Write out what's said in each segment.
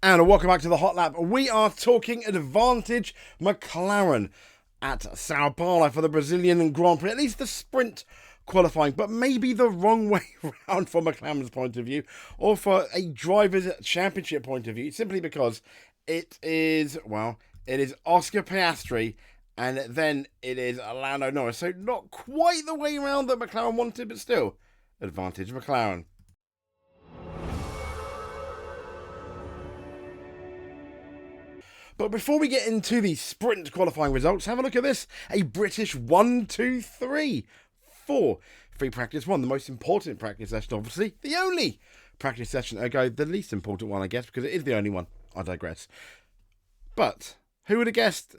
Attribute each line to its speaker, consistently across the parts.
Speaker 1: And welcome back to the Hot Lap. We are talking Advantage McLaren at Sao Paulo for the Brazilian Grand Prix, at least the sprint qualifying, but maybe the wrong way around from McLaren's point of view, or for a driver's championship point of view, simply because it is Oscar Piastri and then it is Lando Norris. So not quite the way around that McLaren wanted, but still, Advantage McLaren. But before we get into the sprint qualifying results, have a look at this. A British 1, 2, 3, 4 free practice one. The most important practice session, obviously. The only practice session, ergo the least important one, I guess, because it is the only one. I digress. But who would have guessed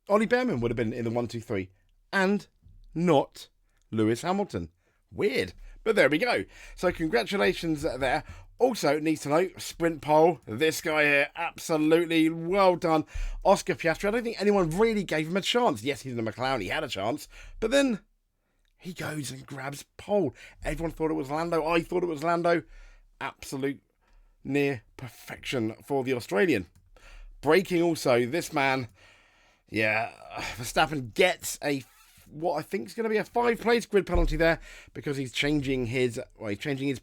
Speaker 1: Ollie Behrman would have been in the 1, 2, 3 and not Lewis Hamilton? Weird. But there we go. So congratulations there. Also, needs to know, sprint pole, this guy here, absolutely well done. Oscar Piastri, I don't think anyone really gave him a chance. Yes, he's in the McLaren, he had a chance. But then he goes and grabs pole. Everyone thought it was Lando. I thought it was Lando. Absolute near perfection for the Australian. Braking also, this man, Verstappen gets what I think is going to be a 5-place grid penalty there because he's changing his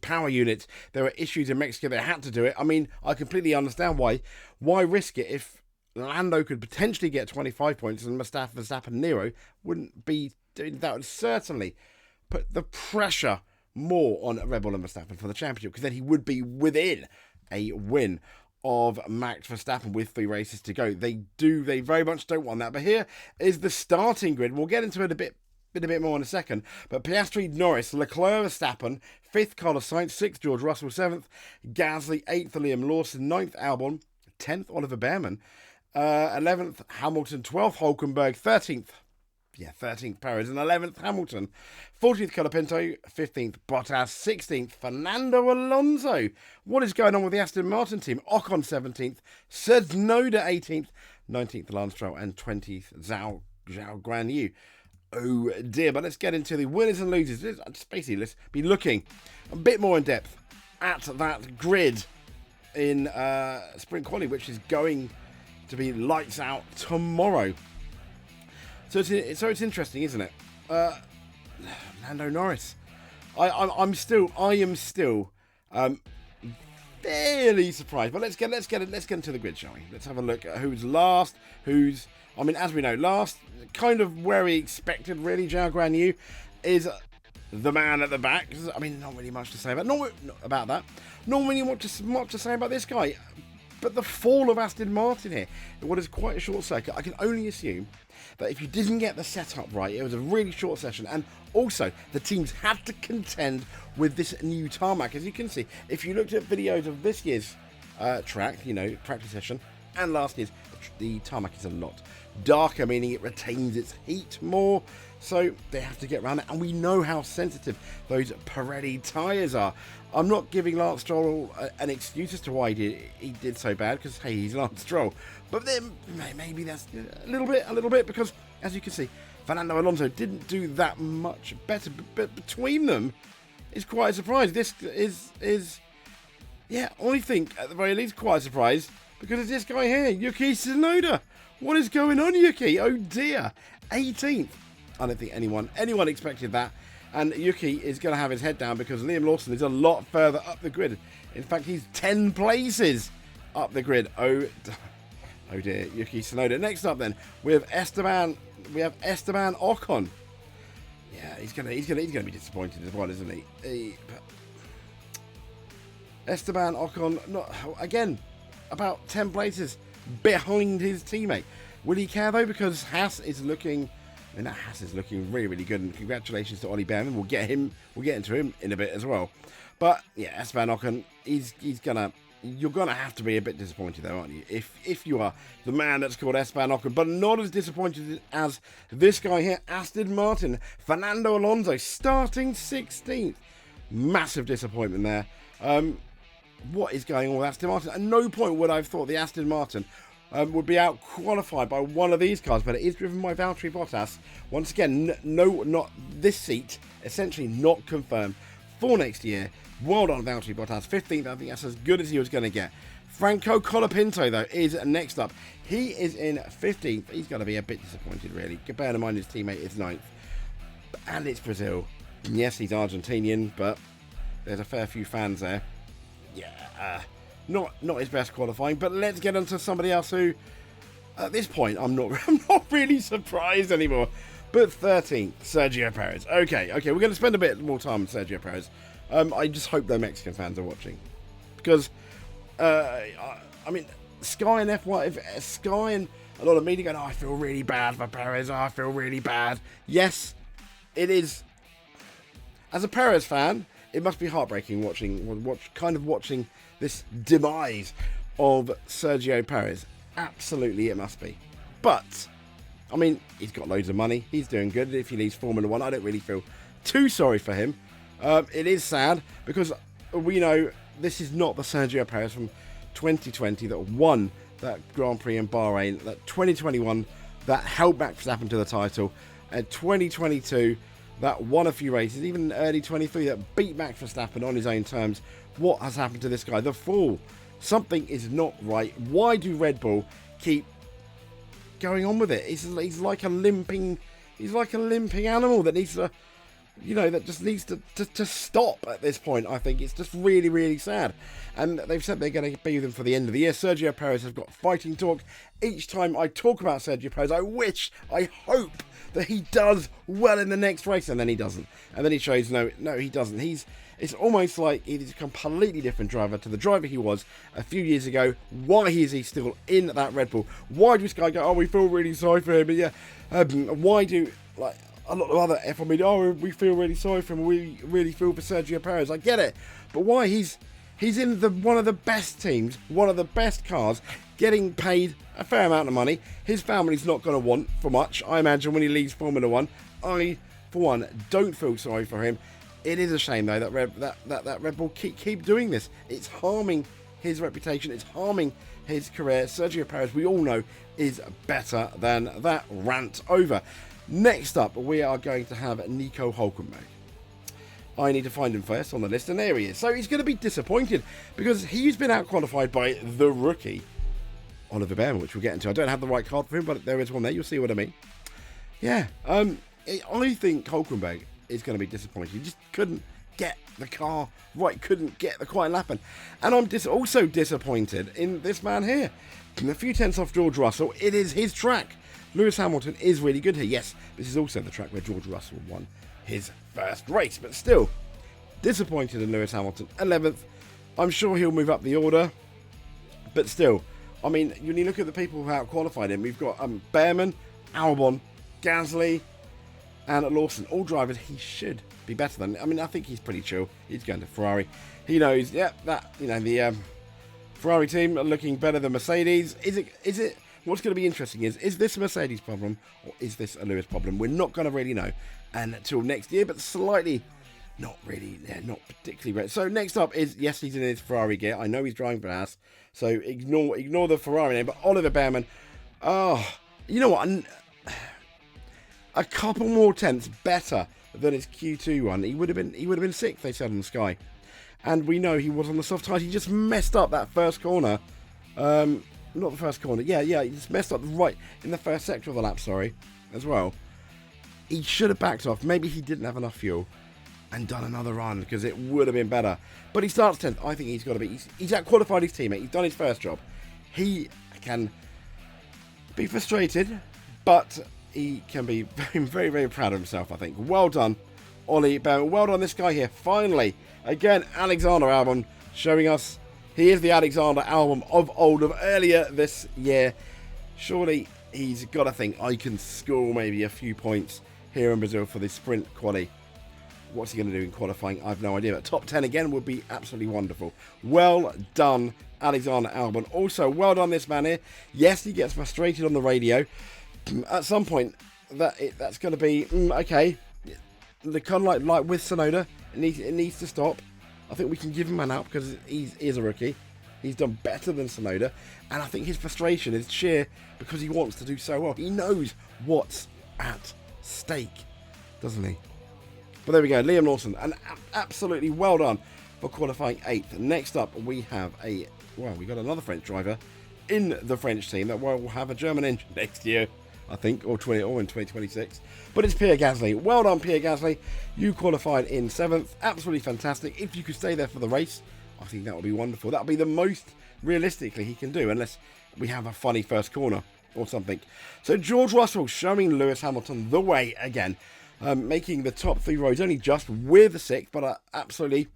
Speaker 1: power unit. There were issues in Mexico that had to do it. I mean, I completely understand why. Why risk it if Lando could potentially get 25 points and Verstappen Nero wouldn't be doing that? Would certainly put the pressure more on Red Bull and Verstappen for the championship, because then he would be within a win of Max Verstappen with 3 races to go. They very much don't want that. But here is the starting grid. We'll get into it a bit more in a second. But Piastri, Norris, Leclerc, Verstappen, 5th Carlos Sainz, 6th George Russell, 7th Gasly, 8th Liam Lawson, 9th Albon, 10th Oliver Behrman, 11th Hamilton, 12th Hulkenberg, 13th Perez, and 11th Hamilton, 14th Colapinto, 15th Bottas, 16th Fernando Alonso. What is going on with the Aston Martin team? Ocon 17th, Tsunoda 18th, 19th Lance Stroll, and 20th Zhao Guan Yu. Oh dear, but let's get into the winners and losers. Let's be looking a bit more in depth at that grid in Sprint Quali, which is going to be lights out tomorrow. So it's interesting, isn't it? Lando Norris. I am still fairly surprised. But let's get into the grid, shall we? Let's have a look at who's last. As we know, last, kind of where we expected, really. Zhao Guan Yu is the man at the back. I mean, not really much to say about that. Not really much to say about this guy. But the fall of Aston Martin here, what is quite a short circuit. I can only assume that if you didn't get the setup right, it was a really short session. And also, the teams had to contend with this new tarmac. As you can see, if you looked at videos of this year's track, practice session, and last year's, the tarmac is a lot darker, meaning it retains its heat more. So they have to get around it. And we know how sensitive those Pirelli tyres are. I'm not giving Lance Stroll an excuse as to why he did so bad, because, hey, he's Lance Stroll. But then maybe that's a little bit, because, as you can see, Fernando Alonso didn't do that much better. But between them is quite a surprise. This is I think, at the very least, quite a surprise, because it's this guy here, Yuki Tsunoda. What is going on, Yuki? Oh, dear. 18th. I don't think anyone expected that. And Yuki is going to have his head down because Liam Lawson is a lot further up the grid. In fact, he's 10 places up the grid. Oh dear, Yuki Tsunoda. Next up, then, we have Esteban Ocon. Yeah, he's going to be disappointed as well, isn't he? Esteban Ocon, again, about 10 places behind his teammate. Will he care though? Because Haas is looking really, really good, and congratulations to Ollie Behrman. We'll get into him in a bit as well. But yeah, Esteban Ocon, you're gonna have to be a bit disappointed though, aren't you? If you are the man that's called Esteban Ocon, but not as disappointed as this guy here, Aston Martin, Fernando Alonso, starting 16th. Massive disappointment there. What is going on with Aston Martin? At no point would I have thought the Aston Martin would be out qualified by one of these cars, but it is driven by Valtteri Bottas. Once again, not this seat, essentially not confirmed for next year. Well done, Valtteri Bottas. 15th, I think that's as good as he was going to get. Franco Colapinto, though, is next up. He is in 15th. He's going to be a bit disappointed, really. Bear in mind his teammate is 9th. And it's Brazil. Yes, he's Argentinian, but there's a fair few fans there. Yeah, not his best qualifying. But let's get on to somebody else who, at this point, I'm not really surprised anymore. But 13th, Sergio Perez. Okay, we're going to spend a bit more time on Sergio Perez. I just hope the Mexican fans are watching. Because, I mean, Sky and F1, Sky and a lot of media going, oh, I feel really bad for Perez. Oh, I feel really bad. Yes, it is. As a Perez fan, it must be heartbreaking watching this demise of Sergio Perez. Absolutely, it must be. But, I mean, he's got loads of money. He's doing good. If he leaves Formula 1, I don't really feel too sorry for him. It is sad because we know this is not the Sergio Perez from 2020 that won that Grand Prix in Bahrain, that 2021 that held Max Verstappen to the title, and 2022 that won a few races, even early 23 that beat Max Verstappen on his own terms. What has happened to this guy? The fall. Something is not right. Why do Red Bull keep going on with it? He's like a limping animal that needs to, that just needs to stop at this point. I think it's just really, really sad. And they've said they're going to be with him for the end of the year. Sergio Perez has got fighting talk. Each time I talk about Sergio Perez, I hope that he does well in the next race, and then he doesn't. And then he shows, no, he doesn't. It's almost like he's a completely different driver to the driver he was a few years ago. Why is he still in that Red Bull? Why do this guy go, oh, we feel really sorry for him? But yeah, why do, like, a lot of other F1 media, oh, we feel really sorry for him, we really feel for Sergio Perez. I get it, but why? He's in one of the best teams, one of the best cars, getting paid a fair amount of money. His family's not going to want for much, I imagine, when he leaves Formula 1. I, for one, don't feel sorry for him. It is a shame, though, that Red Bull keep doing this. It's harming his reputation. It's harming his career. Sergio Perez, we all know, is better than that. Rant over. Next up, we are going to have Nico Hülkenberg. I need to find him first on the list, and there he is. So he's going to be disappointed because he's been out-qualified by the rookie, Oliver Bearman, which we'll get into. I don't have the right card for him, but there is one there. You'll see what I mean. Yeah, I think Hülkenberg is going to be disappointed. He just couldn't get the car right, couldn't get the quiet lapping. And I'm also disappointed in this man here. A few tenths off George Russell. It is his track. Lewis Hamilton is really good here. Yes, this is also the track where George Russell won his first race, but still disappointed in Lewis Hamilton. 11th. I'm sure he'll move up the order, but still, I mean, when you look at the people who out-qualified him, we've got Bearman, Albon, Gasly, and Lawson, all drivers he should be better than. I mean, I think he's pretty chill. He's going to Ferrari. He knows, the Ferrari team are looking better than Mercedes. Is it? What's going to be interesting is this a Mercedes problem or is this a Lewis problem? We're not going to really know until next year, but slightly, not particularly ready. So next up is, yes, he's in his Ferrari gear. I know he's driving for Haas, so ignore the Ferrari name. But Oliver Bearman, you know what? A couple more tenths better than his Q2 one. He would have been sixth, they said on the Sky, and we know he was on the soft tires. He just messed up that first corner. Not the first corner. Yeah, he just messed up right in the first sector of the lap, as well. He should have backed off. Maybe he didn't have enough fuel and done another run because it would have been better. But he starts 10th. I think he's got to be... He's out-qualified his teammate. He's done his first job. He can be frustrated, but he can be very, very proud of himself, I think. Well done, Ollie Bearman. Well done, this guy here. Finally, again, Alexander Albon showing us he is the Alexander Albon of old, of earlier this year. Surely he's got to think, I can score maybe a few points here in Brazil for the sprint quali. What's he going to do in qualifying? I have no idea. But top 10 again would be absolutely wonderful. Well done, Alexander Albon. Also, well done this man here. Yes, he gets frustrated on the radio. At some point, that's going to be, okay. The kind of like with Tsunoda, it needs to stop. I think we can give him an out because he is a rookie. He's done better than Tsunoda. And I think his frustration is sheer because he wants to do so well. He knows what's at stake, doesn't he? But there we go, Liam Lawson. And absolutely well done for qualifying 8th. Next up, we have a well, we got another French driver in the French team that will have a German engine next year, I think, or in 2026. But it's Pierre Gasly. Well done, Pierre Gasly. You qualified in 7th. Absolutely fantastic. If you could stay there for the race, I think that would be wonderful. That would be the most realistically he can do, unless we have a funny first corner or something. So George Russell showing Lewis Hamilton the way again, making the top 3 rows only just with the 6th, but absolutely,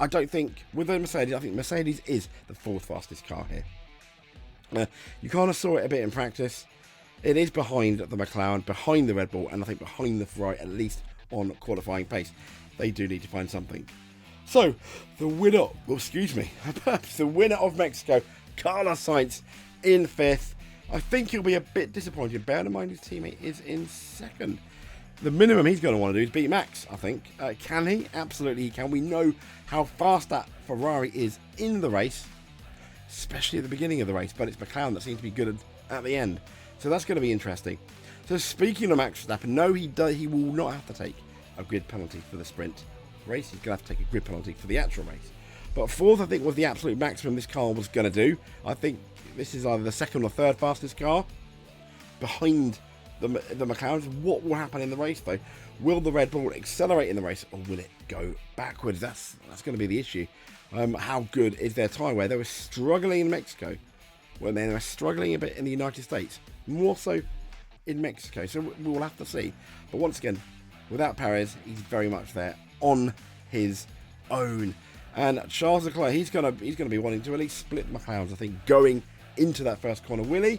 Speaker 1: I don't think, with the Mercedes, I think Mercedes is the 4th fastest car here. You kind of saw it a bit in practice. It is behind the McLaren, behind the Red Bull, and I think behind the Ferrari, at least on qualifying pace. They do need to find something. So, the winner, the winner of Mexico, Carlos Sainz in 5th. I think he'll be a bit disappointed. Bear in mind his teammate is in 2nd. The minimum he's going to want to do is beat Max, I think. Can he? Absolutely he can. We know how fast that Ferrari is in the race, especially at the beginning of the race, but it's McLaren that seems to be good at the end. So that's going to be interesting. So speaking of Max Verstappen, no, he will not have to take a grid penalty for the sprint race. He's going to have to take a grid penalty for the actual race. But 4th, I think, was the absolute maximum this car was going to do. I think this is either the 2nd or 3rd fastest car behind the McLaren. What will happen in the race, though? Will the Red Bull accelerate in the race, or will it go backwards? That's going to be the issue. How good is their tyre wear? They were struggling in Mexico, when they were struggling a bit in the United States, more so in Mexico. So we will have to see. But once again, without Perez, he's very much there on his own. And Charles Leclerc, he's going to be wanting to at least split McLarens, I think, going into that first corner. Will he?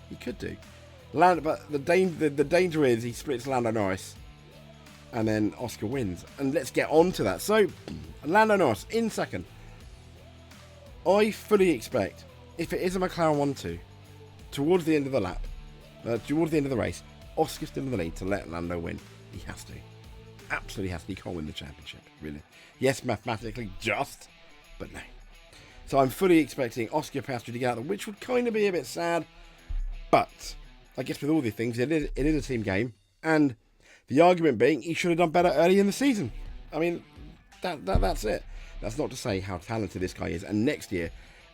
Speaker 1: He could do. But the danger is he splits Lando Norris, and then Oscar wins. And let's get on to that. So, Lando Norris in 2nd. I fully expect, if it is a McLaren 1-2, towards the end of the lap, towards the end of the race, Oscar's still in the lead to let Lando win. He has to. Absolutely has to. He can't win the championship, really. Yes, mathematically just, but no. So I'm fully expecting Oscar Piastri to get out, which would kind of be a bit sad. But I guess with all these things, it is a team game. And the argument being, he should have done better early in the season. I mean, that's it. That's not to say how talented this guy is. And next year,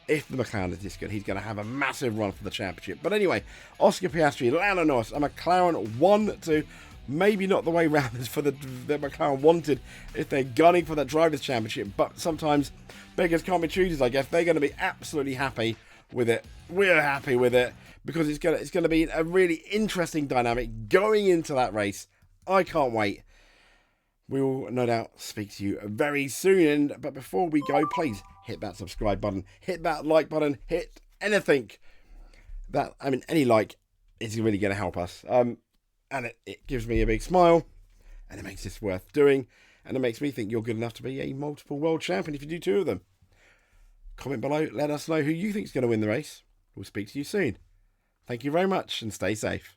Speaker 1: if the McLaren is this good, he's going to have a massive run for the championship. But anyway, Oscar Piastri, Lando Norris, a McLaren 1-2. Maybe not the way round as for the McLaren wanted if they're gunning for that Drivers' Championship. But sometimes beggars can't be choosers, I guess. They're going to be absolutely happy with it. We're happy with it because it's going to be a really interesting dynamic going into that race. I can't wait. We will no doubt speak to you very soon. But before we go, please hit that subscribe button, hit that like button, hit anything. Any like is really going to help us. And it gives me a big smile, and it makes this worth doing, and it makes me think you're good enough to be a multiple world champion if you do 2 of them. Comment below, let us know who you think is going to win the race. We'll speak to you soon. Thank you very much, and stay safe.